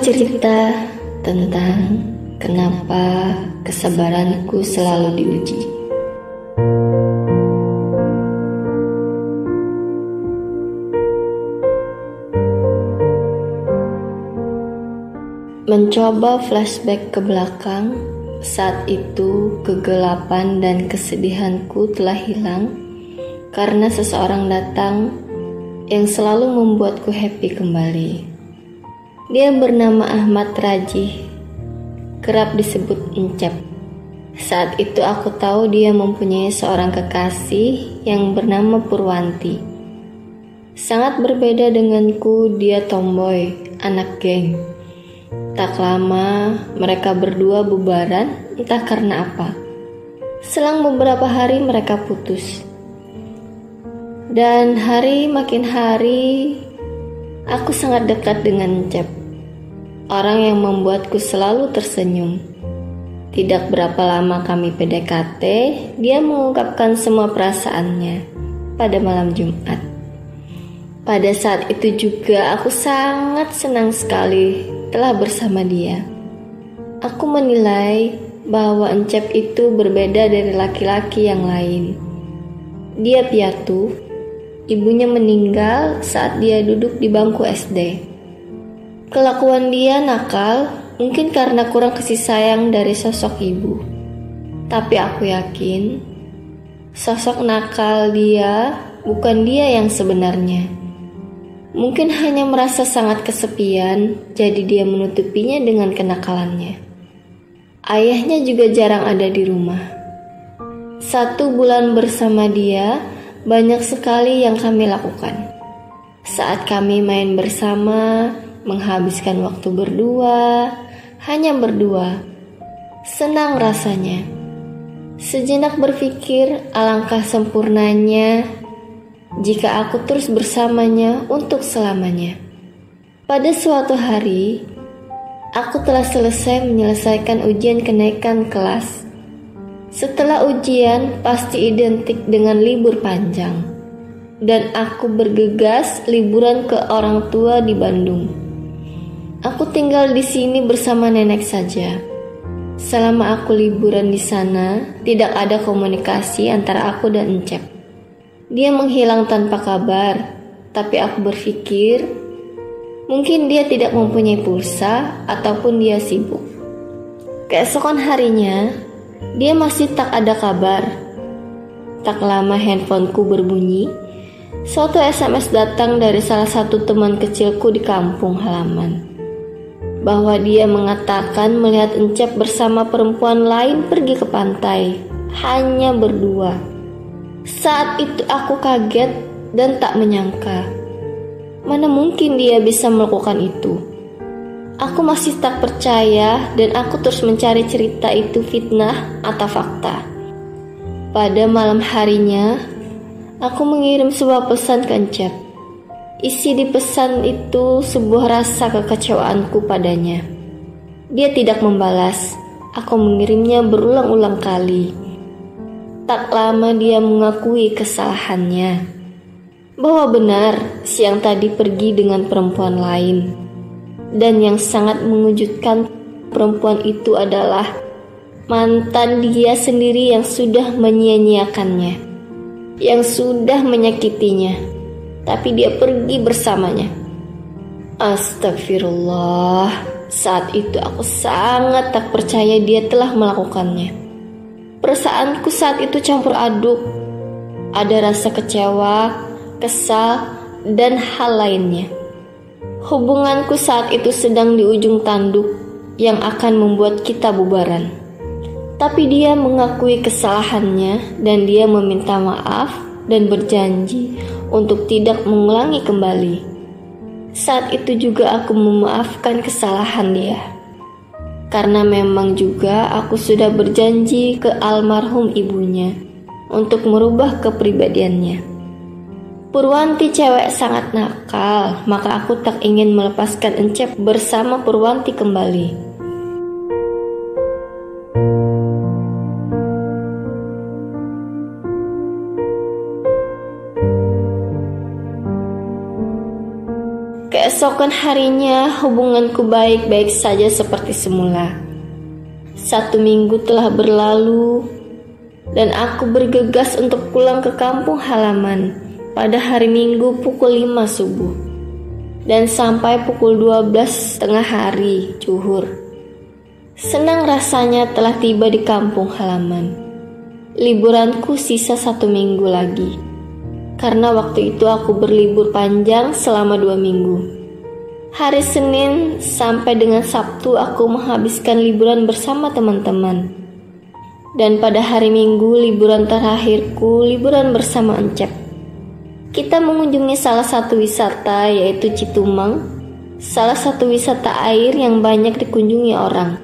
cerita tentang kenapa kesabaranku selalu diuji. Mencoba flashback ke belakang, saat itu kegelapan dan kesedihanku telah hilang karena seseorang datang yang selalu membuatku happy kembali. Dia bernama Ahmad Rajih, kerap disebut Encep. Saat itu aku tahu dia mempunyai seorang kekasih yang bernama Purwanti. Sangat berbeda denganku, dia tomboy, anak geng. Tak lama mereka berdua bubaran, entah karena apa. Selang beberapa hari mereka putus. Dan hari makin hari, aku sangat dekat dengan Encep. Orang yang membuatku selalu tersenyum. Tidak berapa lama kami PDKT, dia mengungkapkan semua perasaannya pada malam Jumat. Pada saat itu juga aku sangat senang sekali telah bersama dia. Aku menilai bahwa Encep itu berbeda dari laki-laki yang lain. Dia piatu, ibunya meninggal saat dia duduk di bangku SD. Kelakuan dia nakal, mungkin karena kurang kasih sayang dari sosok ibu. Tapi aku yakin, sosok nakal dia bukan dia yang sebenarnya. Mungkin hanya merasa sangat kesepian, jadi dia menutupinya dengan kenakalannya. Ayahnya juga jarang ada di rumah. 1 bulan bersama dia, banyak sekali yang kami lakukan. Saat kami main bersama, menghabiskan waktu berdua, hanya berdua. Senang rasanya. Sejenak berpikir alangkah sempurnanya jika aku terus bersamanya untuk selamanya. Pada suatu hari, aku telah selesai menyelesaikan ujian kenaikan kelas. Setelah ujian pasti identik dengan libur panjang, dan aku bergegas liburan ke orang tua di Bandung. Aku tinggal di sini bersama nenek saja. Selama aku liburan di sana, tidak ada komunikasi antara aku dan Encep. Dia menghilang tanpa kabar, tapi aku berpikir mungkin dia tidak mempunyai pulsa ataupun dia sibuk. Keesokan harinya, dia masih tak ada kabar. Tak lama handphoneku berbunyi. Suatu SMS datang dari salah satu teman kecilku di kampung halaman, bahwa dia mengatakan melihat Encep bersama perempuan lain pergi ke pantai, hanya berdua. Saat itu aku kaget dan tak menyangka. Mana mungkin dia bisa melakukan itu? Aku masih tak percaya dan aku terus mencari cerita itu fitnah atau fakta. Pada malam harinya, aku mengirim sebuah pesan ke Encep. Isi di pesan itu sebuah rasa kekecewaanku padanya. Dia tidak membalas. Aku mengirimnya berulang-ulang kali. Tak lama dia mengakui kesalahannya, bahwa benar siang tadi pergi dengan perempuan lain. Dan yang sangat mengejutkan, perempuan itu adalah mantan dia sendiri yang sudah menyia-nyiakannya, yang sudah menyakitinya. Tapi dia pergi bersamanya. Astagfirullah. Saat itu aku sangat tak percaya dia telah melakukannya. Perasaanku saat itu campur aduk. Ada rasa kecewa, kesal, dan hal lainnya. Hubunganku saat itu sedang di ujung tanduk yang akan membuat kita bubaran. Tapi dia mengakui kesalahannya dan dia meminta maaf dan berjanji untuk tidak mengulangi kembali. Saat itu juga aku memaafkan kesalahan dia. Karena memang juga aku sudah berjanji ke almarhum ibunya untuk merubah kepribadiannya. Purwanti cewek sangat nakal, maka aku tak ingin melepaskan Encep bersama Purwanti kembali. Keesokan harinya hubunganku baik-baik saja seperti semula. 1 minggu telah berlalu dan aku bergegas untuk pulang ke kampung halaman pada hari Minggu pukul 5 subuh dan sampai pukul 12 tengah hari zuhur. Senang rasanya telah tiba di kampung halaman. Liburanku sisa 1 minggu lagi. Karena waktu itu aku berlibur panjang selama 2 minggu. Hari Senin sampai dengan Sabtu aku menghabiskan liburan bersama teman-teman. Dan pada hari Minggu liburan terakhirku liburan bersama Encep. Kita mengunjungi salah satu wisata yaitu Citumang, salah satu wisata air yang banyak dikunjungi orang.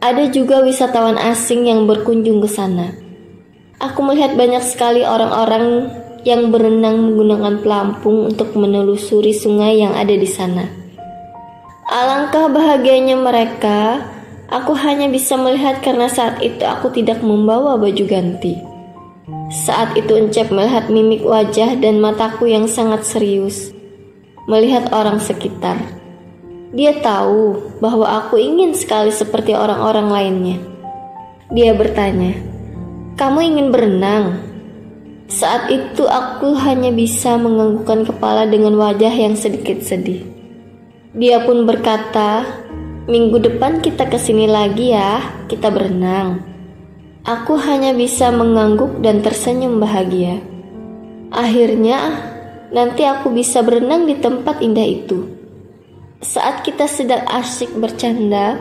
Ada juga wisatawan asing yang berkunjung ke sana. Aku melihat banyak sekali orang-orang yang berenang menggunakan pelampung untuk menelusuri sungai yang ada di sana. Alangkah bahagianya mereka, aku hanya bisa melihat karena saat itu aku tidak membawa baju ganti. Saat itu Encep melihat mimik wajah dan mataku yang sangat serius, melihat orang sekitar. Dia tahu bahwa aku ingin sekali seperti orang-orang lainnya. Dia bertanya, "Kamu ingin berenang?" Saat itu aku hanya bisa menganggukkan kepala dengan wajah yang sedikit sedih. Dia pun berkata, "Minggu depan kita kesini lagi ya, kita berenang." Aku hanya bisa mengangguk dan tersenyum bahagia. Akhirnya, nanti aku bisa berenang di tempat indah itu. Saat kita sedang asyik bercanda,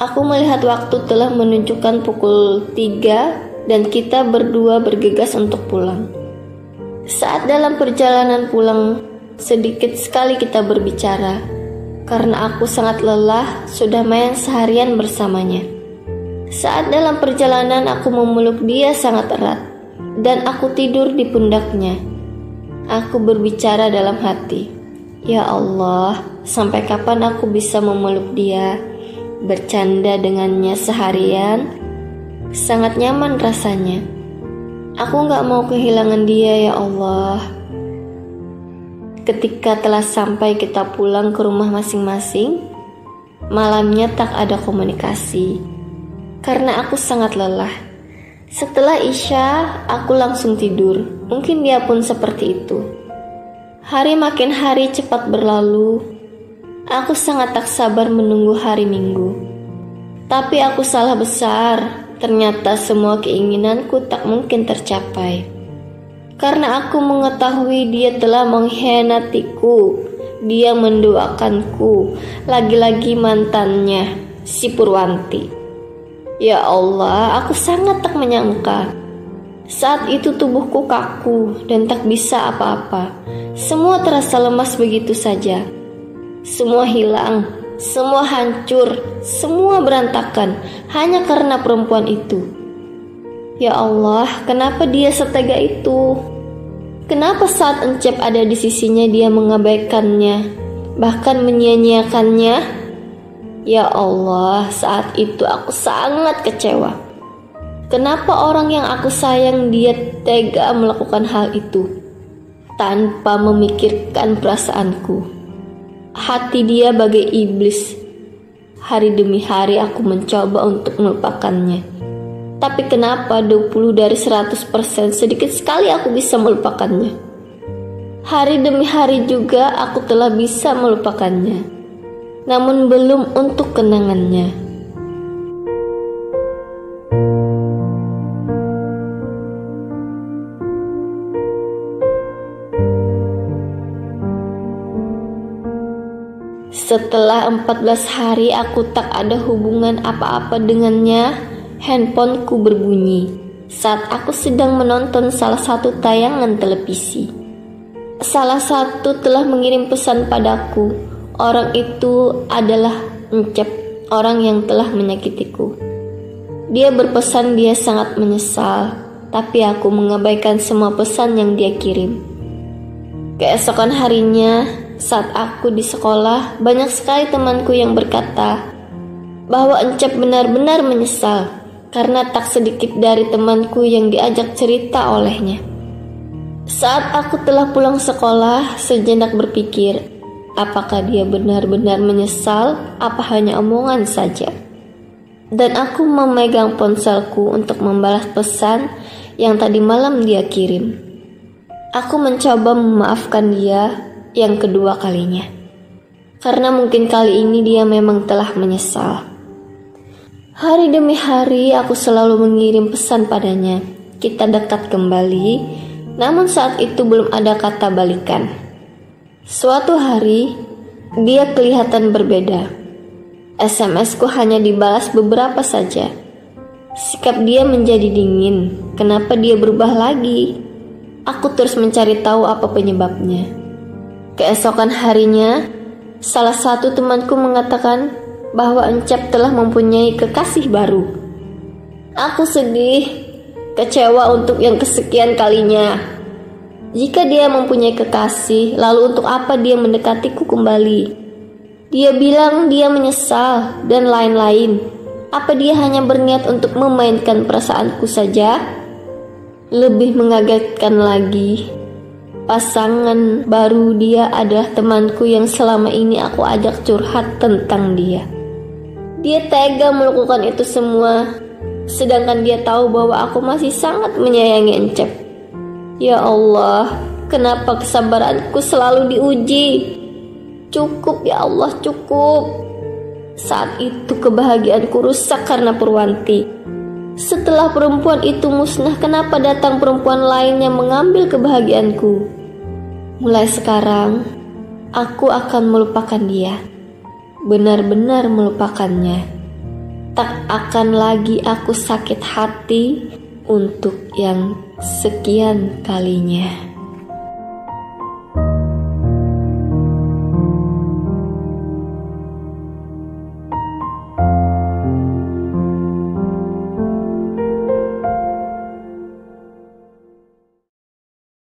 aku melihat waktu telah menunjukkan pukul 3 dan kita berdua bergegas untuk pulang. Saat dalam perjalanan pulang, sedikit sekali kita berbicara, karena aku sangat lelah sudah main seharian bersamanya. Saat dalam perjalanan aku memeluk dia sangat erat, dan aku tidur di pundaknya. Aku berbicara dalam hati, "Ya Allah, sampai kapan aku bisa memeluk dia, bercanda dengannya seharian?" Sangat nyaman rasanya. Aku gak mau kehilangan dia, ya Allah. Ketika telah sampai kita pulang ke rumah masing-masing, malamnya tak ada komunikasi. Karena aku sangat lelah. Setelah Isya, aku langsung tidur. Mungkin dia pun seperti itu. Hari makin hari cepat berlalu. Aku sangat tak sabar menunggu hari Minggu. Tapi aku salah besar. Ternyata semua keinginanku tak mungkin tercapai. Karena aku mengetahui dia telah mengkhianatiku. Dia menduakanku. Lagi-lagi mantannya, si Purwanti. Ya Allah, aku sangat tak menyangka. Saat itu tubuhku kaku dan tak bisa apa-apa. Semua terasa lemas begitu saja. Semua hilang, semua hancur, semua berantakan hanya karena perempuan itu. Ya Allah, kenapa dia setega itu? Kenapa saat Encep ada di sisinya dia mengabaikannya, bahkan menyia-nyiakannya? Ya Allah, saat itu aku sangat kecewa. Kenapa orang yang aku sayang dia tega melakukan hal itu tanpa memikirkan perasaanku? Hati dia bagai iblis. Hari demi hari aku mencoba untuk melupakannya. Tapi kenapa 20 dari 100% sedikit sekali aku bisa melupakannya? Hari demi hari juga aku telah bisa melupakannya. Namun belum untuk kenangannya. Setelah 14 hari aku tak ada hubungan apa-apa dengannya, handphoneku berbunyi saat aku sedang menonton salah satu tayangan televisi. Salah satu telah mengirim pesan padaku. Orang itu adalah Encep, orang yang telah menyakitiku. Dia berpesan dia sangat menyesal, tapi aku mengabaikan semua pesan yang dia kirim. Keesokan harinya, saat aku di sekolah, banyak sekali temanku yang berkata bahwa Encep benar-benar menyesal karena tak sedikit dari temanku yang diajak cerita olehnya. Saat aku telah pulang sekolah, sejenak berpikir, Apakah dia benar-benar menyesal, apa hanya omongan saja? Dan aku memegang ponselku untuk membalas pesan yang tadi malam dia kirim. Aku mencoba memaafkan dia yang kedua kalinya. Karena mungkin kali ini dia memang telah menyesal. Hari demi hari aku selalu mengirim pesan padanya. Kita dekat kembali, namun saat itu belum ada kata balikan. Suatu hari, dia kelihatan berbeda. SMS-ku hanya dibalas beberapa saja. Sikap dia menjadi dingin. Kenapa dia berubah lagi? Aku terus mencari tahu apa penyebabnya. Keesokan harinya, salah satu temanku mengatakan bahwa Encep telah mempunyai kekasih baru. Aku sedih, kecewa untuk yang kesekian kalinya. Jika dia mempunyai kekasih, lalu untuk apa dia mendekatiku kembali? Dia bilang dia menyesal dan lain-lain. Apa dia hanya berniat untuk memainkan perasaanku saja? Lebih mengagetkan lagi, pasangan baru dia adalah temanku yang selama ini aku ajak curhat tentang dia. Dia tega melakukan itu semua, sedangkan dia tahu bahwa aku masih sangat menyayangi Encep. Ya Allah, kenapa kesabaranku selalu diuji? Cukup ya Allah, cukup. Saat itu kebahagiaanku rusak karena Purwanti. Setelah perempuan itu musnah, kenapa datang perempuan lain yang mengambil kebahagiaanku? Mulai sekarang, aku akan melupakan dia. Benar-benar melupakannya. Tak akan lagi aku sakit hati untuk yang sekian kalinya.